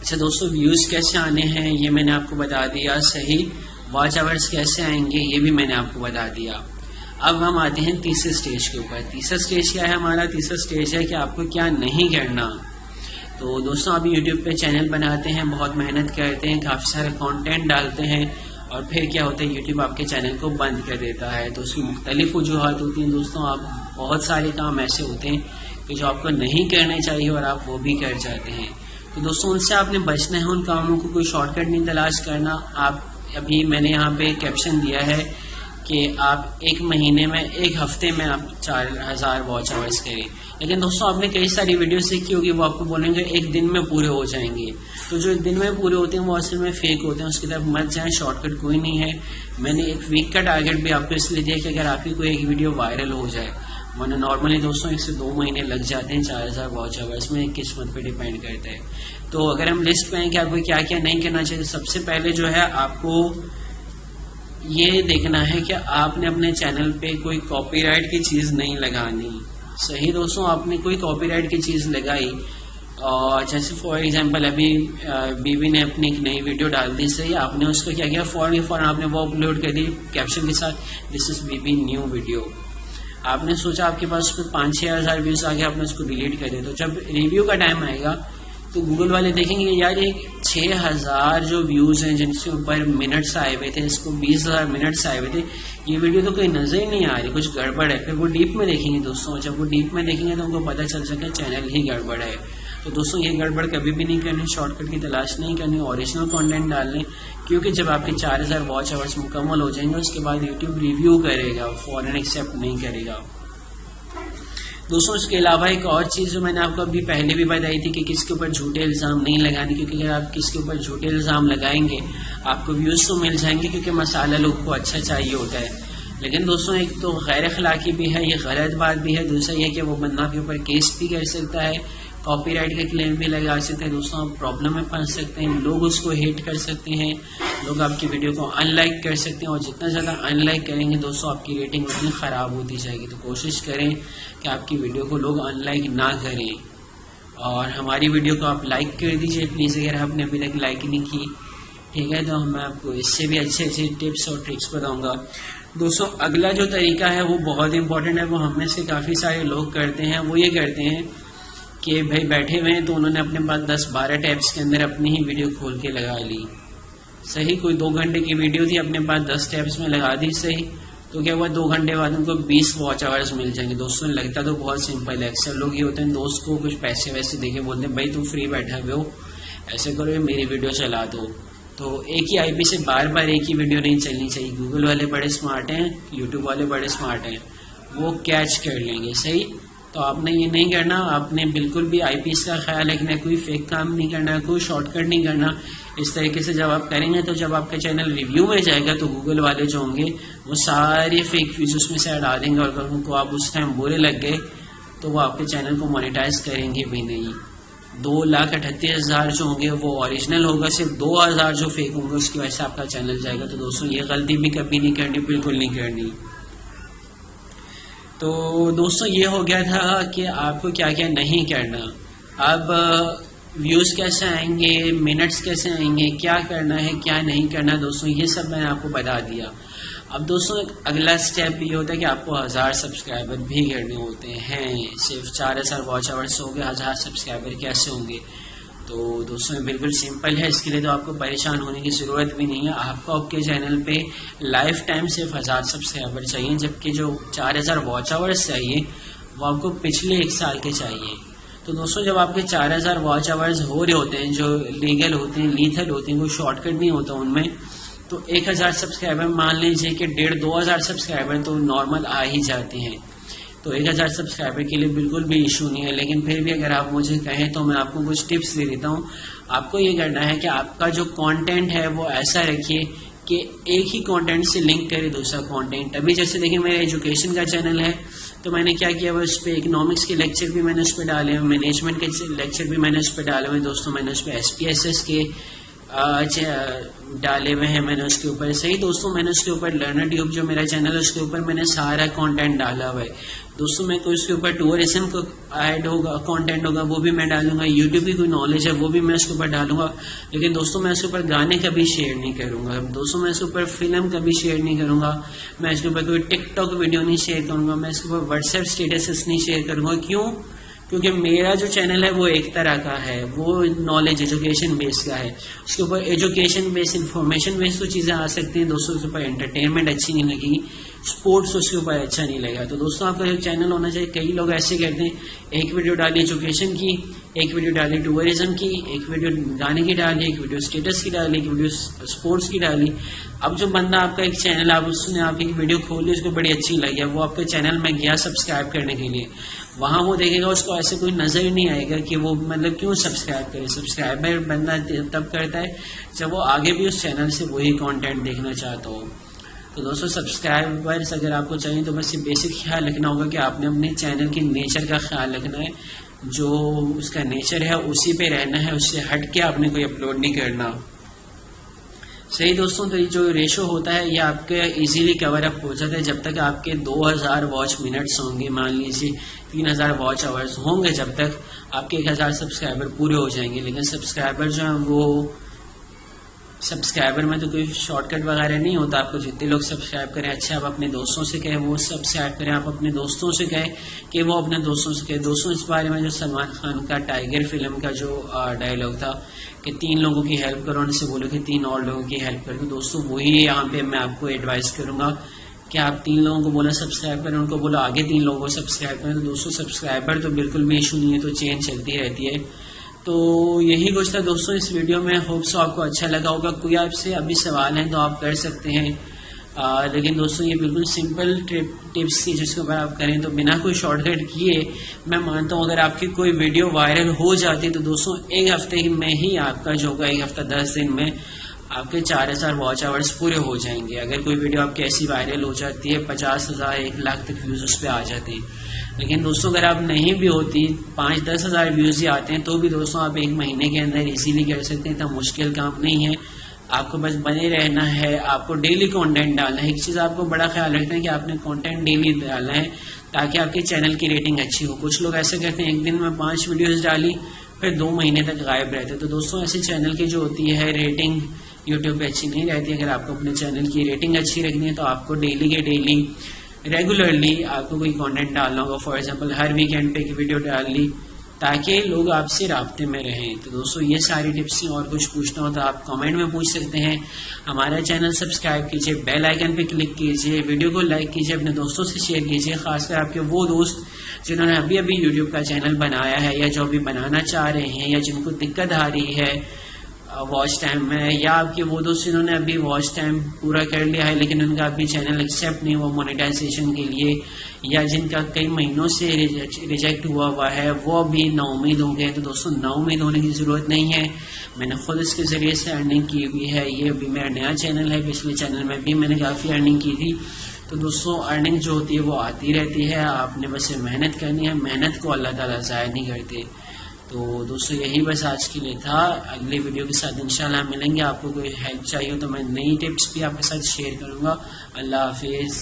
अच्छा दोस्तों, व्यूज़ कैसे आने हैं ये मैंने आपको बता दिया, सही वॉच आवर्स कैसे आएंगे ये भी मैंने आपको बता दिया। अब हम आते हैं तीसरे स्टेज के ऊपर। तीसरा स्टेज क्या है हमारा? तीसरा स्टेज है कि आपको क्या नहीं करना। तो दोस्तों, आप यूट्यूब पे चैनल बनाते हैं, बहुत मेहनत करते हैं, काफ़ी सारे कंटेंट डालते हैं और फिर क्या होता है, यूट्यूब आपके चैनल को बंद कर देता है। तो उसकी मुख्तलिफ वजूहत होती हैं दोस्तों। आप बहुत सारे काम ऐसे होते हैं कि जो आपको नहीं करने चाहिए और आप वो भी कर जाते हैं। तो दोस्तों, उनसे आपने बचना है, उन कामों को कोई शॉर्टकट नहीं तलाश करना। आप अभी मैंने यहाँ पे कैप्शन दिया है कि आप एक महीने में, एक हफ्ते में आप 4000 वॉच आवर्स करें। लेकिन दोस्तों, आपने कई सारी वीडियो सीखी होगी, वो आपको बोलेंगे एक दिन में पूरे हो जाएंगे। तो जो एक दिन में पूरे होते हैं वो असल में फेक होते हैं, उसकी तरफ मत जाएं, शॉर्टकट कोई नहीं है। मैंने एक वीक का टारगेट भी आपको इसलिए दिया कि अगर आपकी कोई एक वीडियो वायरल हो जाए, वरना नॉर्मली दोस्तों 1 से 2 महीने लग जाते हैं 4000 वॉच आवर्स में, किस्मत पे डिपेंड करता है। तो अगर हम लिस्ट पे हैं कि आपको क्या क्या नहीं करना चाहिए, सबसे पहले जो है आपको ये देखना है कि आपने अपने चैनल पे कोई कॉपीराइट की चीज़ नहीं लगानी। सही दोस्तों, आपने कोई कॉपीराइट की चीज़ लगाई और जैसे फॉर एग्जांपल अभी बीवी ने अपनी एक नई वीडियो डाल दी, सही, आपने उसको क्या किया, फौरन आपने वो अपलोड कर दी कैप्शन के साथ, this is B B new video. आपने सोचा आपके पास उस पर 5-6 हज़ार व्यूज़ आ गए, आपने उसको डिलीट कर दिया। तो जब रिव्यू का टाइम आएगा तो गूगल वाले देखेंगे यार ये 6000 जो व्यूज़ हैं जिनसे ऊपर मिनट्स आए हुए थे, इसको 20,000 मिनट्स आए हुए थे, ये वीडियो तो कोई नज़र ही नहीं आ रही, कुछ गड़बड़ है। फिर वो डीप में देखेंगे दोस्तों, जब वो डीप में देखेंगे तो उनको पता चल सके चैनल ही गड़बड़ है। तो दोस्तों, ये गड़बड़ कभी भी नहीं करनी, शॉर्टकट की तलाश नहीं करनी, ओरिजिनल कंटेंट डालने। क्योंकि जब आपके 4000 वॉच आवर्स मुकम्मल हो जाएंगे उसके बाद यूट्यूब रिव्यू करेगा, फॉरन एक्सेप्ट नहीं करेगा। दोस्तों, इसके अलावा एक और चीज़ जो मैंने आपको अभी पहले भी बताई थी कि किसके ऊपर झूठे इल्ज़ाम नहीं लगाने, क्योंकि अगर आप किसके ऊपर झूठे इल्ज़ाम लगाएंगे आपको व्यूज़ तो मिल जाएंगे क्योंकि मसाला लोग को अच्छा चाहिए होता है। लेकिन दोस्तों, एक तो गैर अखलाकी भी है, ये गलत बात भी है। दूसरा ये कि वो बंदा के ऊपर केस भी कर सकता है, कॉपीराइट का क्लेम भी लगा सकते हैं। दोस्तों, आप प्रॉब्लम में फंस सकते हैं, लोग उसको हेट कर सकते हैं, लोग आपकी वीडियो को अनलाइक कर सकते हैं और जितना ज़्यादा अनलाइक करेंगे दोस्तों आपकी रेटिंग उतनी ख़राब होती जाएगी। तो कोशिश करें कि आपकी वीडियो को लोग अनलाइक ना करें और हमारी वीडियो को आप लाइक कर दीजिए प्लीज़, अगर आपने अभी तक लाइक नहीं की, ठीक है। तो मैं आपको इससे भी अच्छे अच्छे टिप्स और ट्रिक्स बताऊँगा। दोस्तों, अगला जो तरीका है वो बहुत इंपॉर्टेंट है, वो हम में से काफ़ी सारे लोग करते हैं। वो ये करते हैं कि भाई बैठे हुए हैं तो उन्होंने अपने पास 10-12 टैब्स के अंदर अपनी ही वीडियो खोल के लगा ली। सही, कोई 2 घंटे की वीडियो थी, अपने पास 10 टैब्स में लगा दी, सही। तो क्या हुआ, 2 घंटे बाद उनको 20 वॉच आवर्स मिल जाएंगे। दोस्तों, लगता तो बहुत सिंपल है, अक्सर लोग ये होते हैं दोस्त को कुछ पैसे वैसे देके बोलते हैं भाई तुम फ्री बैठा हुए हो, ऐसे करो मेरी वीडियो चला दो। तो एक ही IP से बार बार एक ही वीडियो नहीं चलनी चाहिए। गूगल वाले बड़े स्मार्ट हैं, यूट्यूब वाले बड़े स्मार्ट हैं, वो कैच कर लेंगे, सही। तो आपने ये नहीं करना, आपने बिल्कुल भी IPs का ख्याल रखना, कोई फेक काम नहीं करना, कोई शॉर्टकट नहीं करना। इस तरीके से जब आप करेंगे तो जब आपका चैनल रिव्यू में जाएगा तो गूगल वाले जो होंगे वो सारे फेक व्यूज उसमें से हटा देंगे और अगर उनको आप उस टाइम बुरे लग गए तो वो आपके चैनल को मोनेटाइज करेंगे भी नहीं। 2,38,000 जो होंगे वो ओरिजिनल होगा, सिर्फ 2,000 जो फेक होंगे उसकी वजह से आपका चैनल जाएगा। तो दोस्तों, ये गलती भी कभी नहीं करनी, बिल्कुल नहीं करनी। तो दोस्तों, ये हो गया था कि आपको क्या क्या नहीं करना। अब व्यूज़ कैसे आएंगे, मिनट्स कैसे आएंगे, क्या करना है क्या नहीं करना, दोस्तों ये सब मैंने आपको बता दिया। अब दोस्तों, अगला स्टेप ये होता है कि आपको 1000 सब्सक्राइबर भी करने होते हैं। सिर्फ 4000 वॉच आवर्स हो गए, 1000 सब्सक्राइबर कैसे होंगे? तो दोस्तों, बिल्कुल सिंपल है, इसके लिए तो आपको परेशान होने की ज़रूरत भी नहीं है। आपको आपके चैनल पे लाइफ टाइम सिर्फ 1000 सब्सक्राइबर चाहिए, जबकि जो 4000 वॉच आवर्स चाहिए वो आपको पिछले 1 साल के चाहिए। तो दोस्तों, जब आपके 4000 वॉच आवर्स हो रहे होते हैं, जो लीगल होते हैं, लीथल होते हैं, कोई शॉर्टकट नहीं होता उनमें, तो 1000 सब्सक्राइबर मान लीजिए कि 1,500-2,000 सब्सक्राइबर तो नॉर्मल आ ही जाते हैं। तो 1000 सब्सक्राइबर के लिए बिल्कुल भी इशू नहीं है। लेकिन फिर भी अगर आप मुझे कहें तो मैं आपको कुछ टिप्स दे देता हूँ। आपको ये करना है कि आपका जो कंटेंट है वो ऐसा रखिए कि एक ही कंटेंट से लिंक करे दूसरा कंटेंट। अभी जैसे देखिए, मेरा एजुकेशन का चैनल है तो मैंने क्या किया, उस पर इकोनॉमिक्स के लेक्चर भी मैंने उस पर डाले हुए, मैनेजमेंट के लेक्चर भी मैंने उस पर डाले हुए दोस्तों। मैंने उस पर SPSS के डाले हुए हैं मैंने उसके ऊपर। सही दोस्तों, मैंने उसके ऊपर लर्नर ट्यूब जो मेरा चैनल है उसके ऊपर मैंने सारा कंटेंट डाला हुआ है दोस्तों। मैं कोई उसके ऊपर टूरिज्म को ऐड होगा कंटेंट होगा वो भी मैं डालूंगा, यूट्यूब की कोई नॉलेज है वो भी मैं उसके ऊपर डालूंगा। लेकिन दोस्तों मैं उसके ऊपर गाने कभी शेयर नहीं करूंगा दोस्तों, मैं उसके ऊपर फिल्म कभी शेयर नहीं करूंगा, मैं इसके ऊपर कोई टिकटॉक वीडियो नहीं शेयर करूंगा, मैं इसके ऊपर व्हाट्सएप स्टेटस नहीं शेयर करूंगा। क्यों? क्योंकि मेरा जो चैनल है वो एक तरह का है, वो नॉलेज एजुकेशन बेस्ड का है। उसके ऊपर एजुकेशन बेस्ड इंफॉर्मेशन बेस्ड तो चीज़ें आ सकती हैं दोस्तों, उसके ऊपर एंटरटेनमेंट अच्छी नहीं लगेगी, स्पोर्ट्स उसके ऊपर अच्छा नहीं लगेगा। तो दोस्तों आपका जो चैनल होना चाहिए, कई लोग ऐसे कहते हैं एक वीडियो डाली एजुकेशन की, एक वीडियो डाली टूरिज्म की, एक वीडियो गाने की डाली, एक वीडियो स्टेटस की डाली, एक वीडियो स्पोर्ट्स की डाली। अब जो बंदा आपका एक चैनल आप उसने आपकी वीडियो खोली, उसको बड़ी अच्छी लगी, वो आपके चैनल में गया सब्सक्राइब करने के लिए, वहाँ वो देखेगा उसको ऐसे कोई नजर ही नहीं आएगा कि वो मतलब क्यों सब्सक्राइब करे। सब्सक्राइबर बंदा तब करता है जब वो आगे भी उस चैनल से वही कंटेंट देखना चाहता हो। तो दोस्तों सब्सक्राइबर्स अगर आपको चाहिए तो बस ये बेसिक ख्याल रखना होगा कि आपने अपने चैनल की नेचर का ख्याल रखना है, जो उसका नेचर है उसी पे रहना है, उससे हट के आपने कोई अपलोड नहीं करना। सही दोस्तों, तो ये जो रेशो होता है ये आपके इजीली कवर अप हो जाता है जब तक आपके 2000 वॉच मिनट्स होंगे, मान लीजिए 3000 वॉच आवर्स होंगे, जब तक आपके 1000 सब्सक्राइबर पूरे हो जाएंगे। लेकिन सब्सक्राइबर जो हैं वो सब्सक्राइबर में तो कोई शॉर्टकट वगैरह नहीं होता, आपको जितने लोग सब्सक्राइब करें अच्छे आप अपने दोस्तों से कहें वो सब्सक्राइब करें, आप अपने दोस्तों से कहें कि वो अपने दोस्तों से कहें। दोस्तों इस बारे में जो सलमान खान का टाइगर फिल्म का जो डायलॉग था कि 3 लोगों की हेल्प करो, उनसे बोलो कि 3 और लोगों की हेल्प करो, दोस्तों वही यहाँ पे मैं आपको एडवाइस करूंगा कि आप 3 लोगों को बोला सब्सक्राइब करें, उनको बोलो आगे 3 लोगों को सब्सक्राइब करें। तो दोस्तों सब्सक्राइबर तो बिल्कुल भी इशू नहीं है, तो चेन चलती रहती है। तो यही कुछ था दोस्तों इस वीडियो में, होप सो आपको अच्छा लगा होगा। कोई आपसे अभी सवाल है तो आप कर सकते हैं, लेकिन दोस्तों ये बिल्कुल सिंपल टिप्स थी जिसके ऊपर आप करें तो बिना कोई शॉर्टकट किए मैं मानता हूँ अगर आपकी कोई वीडियो वायरल हो जाती है तो दोस्तों एक हफ्ते में ही आपका जो होगा, एक हफ्ता 10 दिन में आपके 4000 वॉच आवर्स पूरे हो जाएंगे। अगर कोई वीडियो आपकी ऐसी वायरल हो जाती है 50,000 1 लाख तक व्यूज़ उस पर आ जाते हैं। लेकिन दोस्तों अगर आप नहीं भी होती 5-10 हज़ार व्यूज़ ही आते हैं तो भी दोस्तों आप 1 महीने के अंदर इजीली कर सकते हैं, इतना मुश्किल काम नहीं है। आपको बस बने रहना है, आपको डेली कंटेंट डालना है। एक चीज़ आपको बड़ा ख्याल रखना है कि आपने कंटेंट डेली डालना है ताकि आपके चैनल की रेटिंग अच्छी हो। कुछ लोग ऐसे करते हैं एक दिन में 5 वीडियोज़ डाली फिर 2 महीने तक गायब रहते। तो दोस्तों ऐसे चैनल की जो होती है रेटिंग यूट्यूब पे अच्छी नहीं रहती। अगर आपको अपने चैनल की रेटिंग अच्छी रखनी है तो आपको डेली के डेली रेगुलरली आपको कोई कंटेंट डालना होगा। फॉर एग्जांपल हर वीकेंड पे एक वीडियो डाल ली ताकि लोग आपसे राब्ते में रहें। तो दोस्तों ये सारी टिप्स थी, और कुछ पूछना हो तो आप कमेंट में पूछ सकते हैं। हमारा चैनल सब्सक्राइब कीजिए, बेल आइकन पे क्लिक कीजिए, वीडियो को लाइक कीजिए, अपने दोस्तों से शेयर कीजिए, खासकर आपके वो दोस्त जिन्होंने अभी अभी यूट्यूब का चैनल बनाया है या जो अभी बनाना चाह रहे हैं या जिनको दिक्कत आ रही है वॉच टाइम में, या आपके वो दोस्त जिन्होंने अभी वॉच टाइम पूरा कर लिया है लेकिन उनका अभी चैनल एक्सेप्ट नहीं हुआ मोनेटाइजेशन के लिए, या जिनका कई महीनों से रिजेक्ट हुआ है वो अभी नाउम्मीद हो गए। तो दोस्तों नाउम्मीद होने की ज़रूरत नहीं है, मैंने खुद इसके ज़रिए से अर्निंग की हुई है। ये अभी मेरा नया चैनल है, पिछले चैनल में भी मैंने काफ़ी अर्निंग की थी। तो दोस्तों अर्निंग जो होती है वो आती रहती है, आपने बस मेहनत करनी है, मेहनत को अल्लाह ताला ज़ाया नहीं करते। तो दोस्तों यही बस आज के लिए था। अगले वीडियो के साथ इंशाल्लाह मिलेंगे। आपको कोई हेल्प चाहिए तो मैं नई टिप्स भी आपके साथ शेयर करूँगा। अल्लाह हाफिज़।